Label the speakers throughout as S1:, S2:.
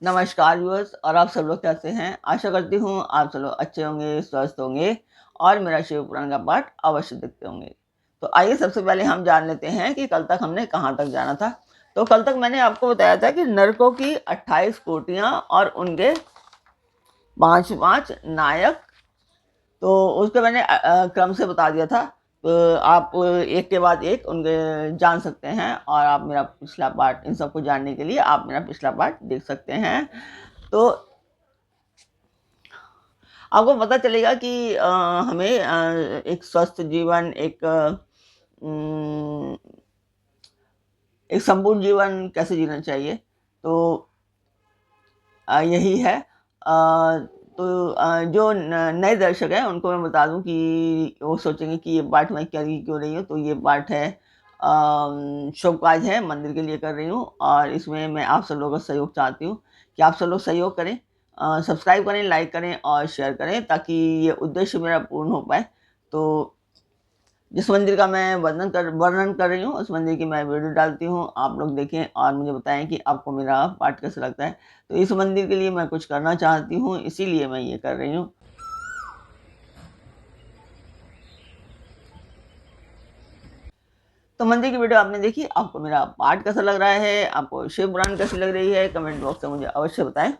S1: नमस्कार व्यूअर्स, और आप सब लोग कैसे हैं। आशा करती हूँ आप सब लोग अच्छे होंगे, स्वस्थ होंगे और मेरा शिव पुराण का पाठ अवश्य देखते होंगे। तो आइए सबसे पहले हम जान लेते हैं कि कल तक हमने कहाँ तक जाना था। तो कल तक मैंने आपको बताया था कि नरकों की 28 कोटियाँ और उनके 5 नायक। तो उसके मैंने क्रम से बता दिया था। तो आप एक के बाद एक उनके जान सकते हैं, और आप मेरा पिछला पार्ट, इन सबको जानने के लिए आप मेरा पिछला पार्ट देख सकते हैं। तो आपको पता चलेगा कि हमें एक स्वस्थ जीवन, एक संपूर्ण जीवन कैसे जीना चाहिए। तो यही है। तो जो नए दर्शक हैं उनको मैं बता दूं कि वो सोचेंगे कि ये पाठ मैं कर क्यों रही हूँ। तो ये पाठ है, शुभ काज है, मंदिर के लिए कर रही हूँ, और इसमें मैं आप सब लोगों का सहयोग चाहती हूँ कि आप सब लोग सहयोग करें, सब्सक्राइब करें, लाइक करें और शेयर करें, ताकि ये उद्देश्य मेरा पूर्ण हो पाए। तो जिस मंदिर का मैं वर्णन कर रही हूँ, उस मंदिर की मैं वीडियो डालती हूँ, आप लोग देखें और मुझे बताएं कि आपको मेरा पाठ कैसा लगता है। तो इस मंदिर के लिए मैं कुछ करना चाहती हूँ, इसीलिए मैं ये कर रही हूँ। तो मंदिर की वीडियो आपने देखी, आपको मेरा पाठ कैसा लग रहा है, आपको शिव पुराण कैसी लग रही है, कमेंट बॉक्स में मुझे अवश्य बताएं।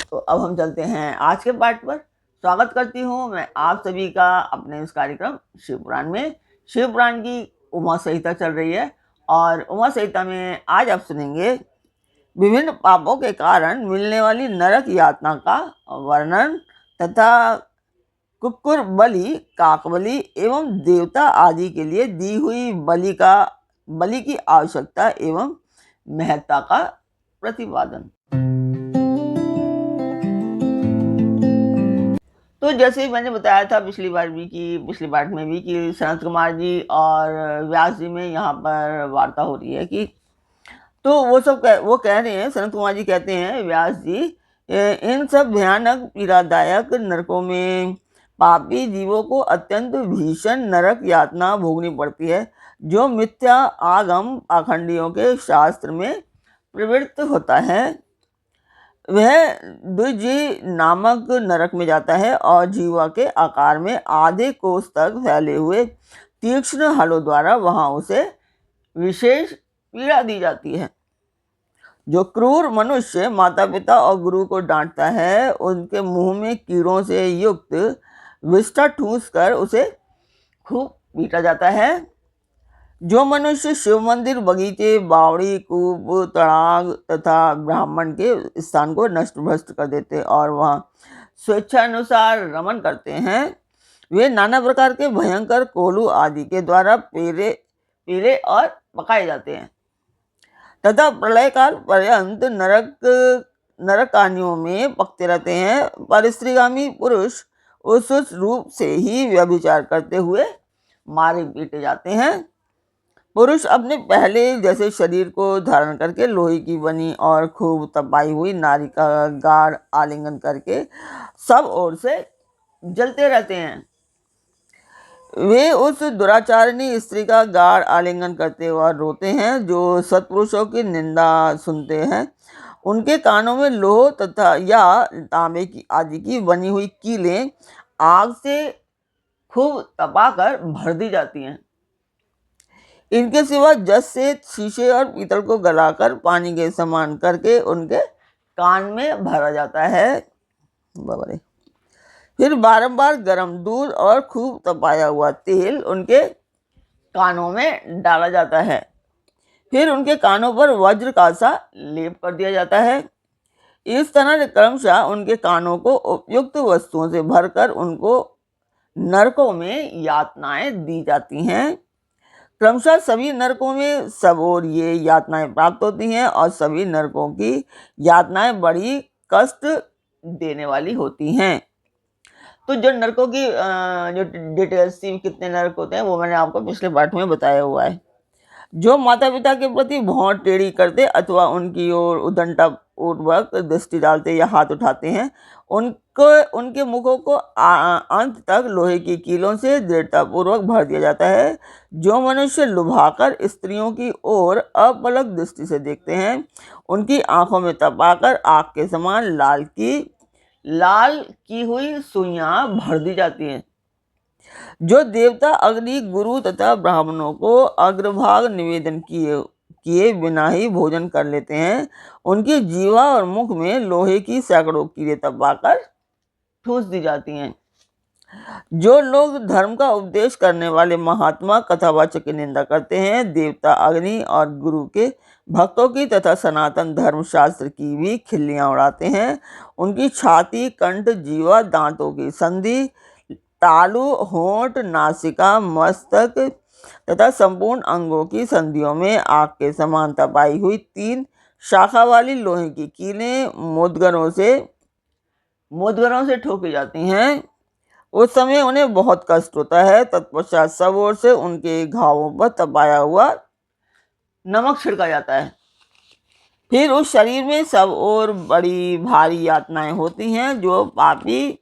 S1: तो अब हम चलते हैं आज के पाठ पर। स्वागत करती हूँ मैं आप सभी का अपने इस कार्यक्रम शिव पुराण में। शिव पुराण की उमा संहिता चल रही है, और उमा संहिता में आज आप सुनेंगे विभिन्न पापों के कारण मिलने वाली नरक यातना का वर्णन, तथा कुक्कुर बलि, काक बलि एवं देवता आदि के लिए दी हुई बलि की आवश्यकता एवं महत्ता का प्रतिपादन। तो जैसे मैंने बताया था पिछली बार में भी कि सनत कुमार जी और व्यास जी में यहाँ पर वार्ता हो रही है कि, तो वो कह रहे हैं, सनत कुमार जी कहते हैं व्यास जी, इन सब भयानक पीड़ादायक नरकों में पापी जीवों को अत्यंत भीषण नरक यातना भोगनी पड़ती है, जो मिथ्या आगम पाखंडियों के शास्त्र में प्रवृत्त होता है। वह द्विजी नामक नरक में जाता है और जीवा के आकार में आधे कोस तक फैले हुए तीक्ष्ण हलों द्वारा वहां उसे विशेष पीड़ा दी जाती है। जो क्रूर मनुष्य माता पिता और गुरु को डांटता है, उनके मुंह में कीड़ों से युक्त विष्ठा ठूस कर उसे खूब पीटा जाता है। जो मनुष्य शिव मंदिर, बगीचे, बावड़ी, कूप, तड़ाग तथा ब्राह्मण के स्थान को नष्ट भ्रष्ट कर देते और वहां स्वेच्छानुसार रमन करते हैं, वे नाना प्रकार के भयंकर कोलू आदि के द्वारा पीले और पकाए जाते हैं, तथा प्रलय काल पर्यंत नरकानियों में पकते रहते हैं। पर स्त्रीगामी पुरुष उस रूप से ही व्यभिचार करते हुए मारे पीटे जाते हैं। पुरुष अपने पहले जैसे शरीर को धारण करके लोहे की बनी और खूब तपाई हुई नारी का गाढ़ आलिंगन करके सब ओर से जलते रहते हैं। वे उस दुराचारिणी स्त्री का गाढ़ आलिंगन करते हुए रोते हैं, जो सत्पुरुषों की निंदा सुनते हैं। उनके कानों में लोह तथा या तांबे की आदि की बनी हुई कीलें आग से खूब तपाकर भर दी जाती हैं। इनके सिवा जस से शीशे और पीतल को गलाकर पानी के समान करके उनके कान में भरा जाता है। फिर बारंबार गर्म दूध और खूब तपाया हुआ तेल उनके कानों में डाला जाता है। फिर उनके कानों पर वज्र का सा लेप कर दिया जाता है। इस तरह क्रमशः उनके कानों को उपयुक्त वस्तुओं से भरकर उनको नरकों में यातनाएं दी जाती हैं। क्रमशः सभी नरकों में सब और ये यातनाएं प्राप्त होती हैं, और सभी नरकों की यातनाएं बड़ी कष्ट देने वाली होती हैं। तो जो नरकों की जो डिटेल्स थी, कितने नरक होते हैं, वो मैंने आपको पिछले पाठ में बताया हुआ है। जो माता पिता के प्रति भौं टेढ़ी करते अथवा उनकी ओर उद्दंडता पूर्वक दृष्टि डालते या हाथ उठाते हैं, उनको उनके मुखों को अंत तक लोहे की कीलों से दृढ़तापूर्वक भर दिया जाता है। जो मनुष्य लुभाकर स्त्रियों की ओर अपलक दृष्टि से देखते हैं, उनकी आंखों में तपाकर आग के समान लाल की हुई सुइयां भर दी जाती हैं। जो देवता अग्नि, गुरु तथा ब्राह्मणों को अग्रभाग निवेदन किए बिना ही भोजन कर लेते हैं, उनकी जीवा और मुख में लोहे की सैकड़ों कीलें तपाकर ठूंस दी जाती हैं। जो लोग धर्म का उपदेश करने वाले महात्मा कथावाचक की निंदा करते हैं, देवता अग्नि और गुरु के भक्तों की तथा सनातन धर्मशास्त्र की भी खिल्लियां उड़ाते हैं। उनकी छाती, कंठ, जीवा, दांतों की संधि, तालु, होंठ, नासिका, मस्तक तथा संपूर्ण अंगों की संधियों में आग के समान तपाई हुई 3 शाखा वाली लोहे की कीलें मुद्गरों से ठोकी जाती हैं। उस समय उन्हें बहुत कष्ट होता है। तत्पश्चात सब ओर से उनके घावों पर तपाया हुआ नमक छिड़का जाता है। फिर उस शरीर में सब ओर बड़ी भारी यातनाएं होती हैं। जो पापी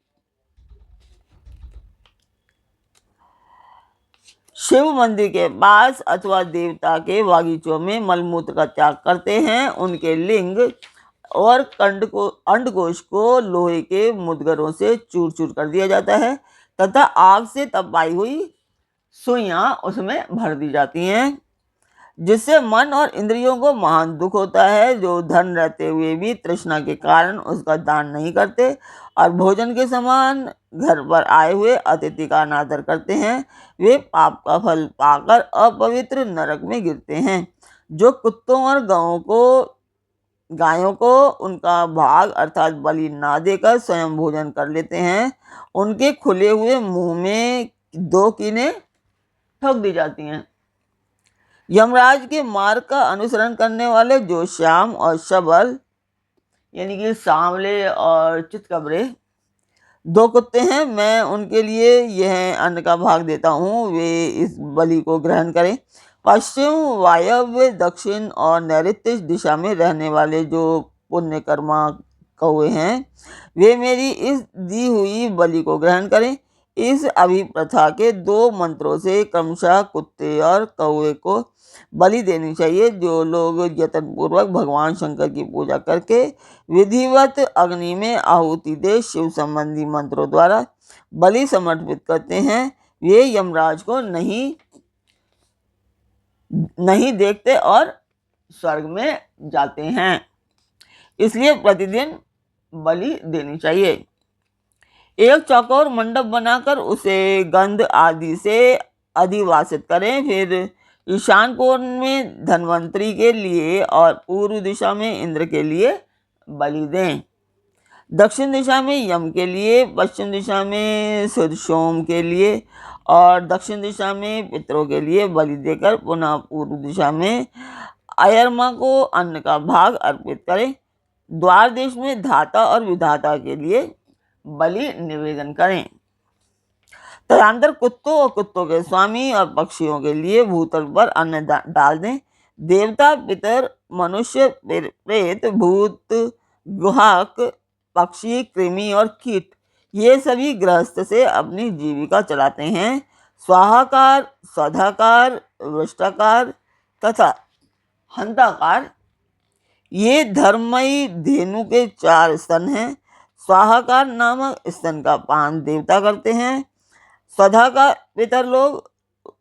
S1: शिव मंदिर के पास अथवा देवता के बागीचों में मलमूत्र का त्याग करते हैं, उनके लिंग और अंडकोश को लोहे के मुद्गरों से चूर चूर कर दिया जाता है तथा आग से तपाई हुई सुइयां उसमें भर दी जाती हैं, जिससे मन और इंद्रियों को महान दुख होता है। जो धन रहते हुए भी तृष्णा के कारण उसका दान नहीं करते और भोजन के समान घर पर आए हुए अतिथि का अनादर करते हैं, वे पाप का फल पाकर अपवित्र नरक में गिरते हैं। जो कुत्तों और गायों को उनका भाग अर्थात बलि ना देकर स्वयं भोजन कर लेते हैं, उनके खुले हुए मुंह में 2 कीलें ठोक दी जाती हैं। यमराज के मार्ग का अनुसरण करने वाले जो श्याम और शबल यानी कि सांवले और चितकबरे 2 कुत्ते हैं, मैं उनके लिए यह अन्न का भाग देता हूँ, वे इस बलि को ग्रहण करें। पश्चिम, वायव्य, दक्षिण और नैऋत्य दिशा में रहने वाले जो पुण्यकर्मा कौवे हैं, वे मेरी इस दी हुई बलि को ग्रहण करें। इस अभिप्रथा के 2 मंत्रों से क्रमशः कुत्ते और कौवे को बलि देनी चाहिए। जो लोग यत्नपूर्वक भगवान शंकर की पूजा करके विधिवत अग्नि में आहुति दे शिव संबंधी मंत्रों द्वारा बलि समर्पित करते हैं, वे यमराज को नहीं देखते और स्वर्ग में जाते हैं। इसलिए प्रतिदिन बलि देनी चाहिए। एक चौकोर मंडप बनाकर उसे गंध आदि से अधिवासित करें। फिर ईशान कोण में धन्वंतरी के लिए और पूर्व दिशा में इंद्र के लिए बलि दें। दक्षिण दिशा में यम के लिए, पश्चिम दिशा में सुध सोम के लिए और दक्षिण दिशा में पितरों के लिए बलि देकर पुनः पूर्व दिशा में अयरमा को अन्न का भाग अर्पित करें। द्वार देश में धाता और विधाता के लिए बलि निवेदन करें। तदंतर कुत्तों और कुत्तों के स्वामी और पक्षियों के लिए भूतल पर अन्न डाल दें। देवता, पितर, मनुष्य, प्रेत, भूत, गुहाक, पक्षी, कृमि और कीट ये सभी गृहस्थ से अपनी जीविका चलाते हैं। स्वाहाकार, स्वधाकार, वृष्टाकार तथा हंताकार ये धर्ममयी धेनु के 4 स्तन हैं। स्वाहाकार नामक स्तन का पान देवता करते हैं। स्वधाकार पितर लोग,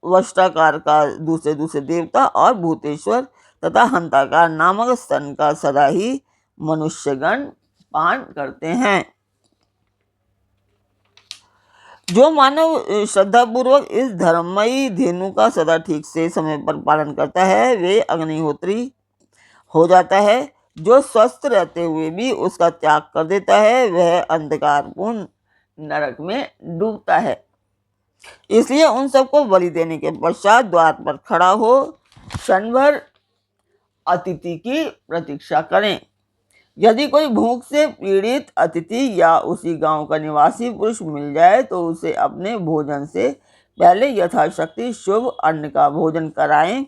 S1: वष्टाकार का दूसरे देवता और भूतेश्वर तथा हंताकार नामक स्तन का सदा ही मनुष्यगण पान करते हैं। जो मानव श्रद्धापूर्वक इस धर्ममयी धेनु का सदा ठीक से समय पर पालन करता है, वे अग्निहोत्री हो जाता है। जो स्वस्थ रहते हुए भी उसका त्याग कर देता है, वह अंधकारपूर्ण नरक में डूबता है। इसलिए उन सबको बलि देने के पश्चात द्वार पर खड़ा हो क्षण भर अतिथि की प्रतीक्षा करें। यदि कोई भूख से पीड़ित अतिथि या उसी गांव का निवासी पुरुष मिल जाए तो उसे अपने भोजन से पहले यथाशक्ति शुभ अन्न का भोजन कराएं।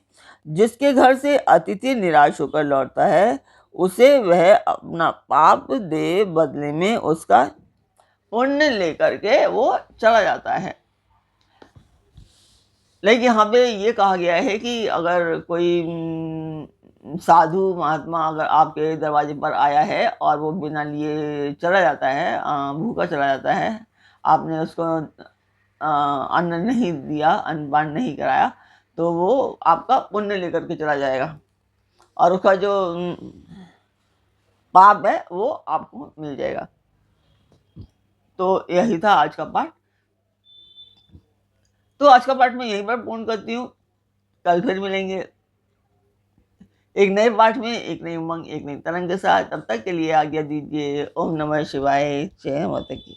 S1: जिसके घर से अतिथि निराश होकर लौटता है उसे वह अपना पाप दे, बदले में उसका पुण्य लेकर के वो चला जाता है। लेकिन यहाँ पे ये कहा गया है कि अगर कोई साधु महात्मा अगर आपके दरवाजे पर आया है और वो बिना लिए चला जाता है, भूखा चला जाता है, आपने उसको अन्न नहीं दिया, अन्नपान नहीं कराया, तो वो आपका पुण्य लेकर के चला जाएगा और उसका जो पाप है वो आपको मिल जाएगा। तो यही था आज का पाठ। तो आज का पाठ मैं यहीं पर पूर्ण करती हूँ। कल फिर मिलेंगे एक नए पाठ में, एक नई उमंग, एक नई तरंग के साथ। तब तक के लिए आज्ञा दीजिए। ओम नमः शिवाय। जय माता की।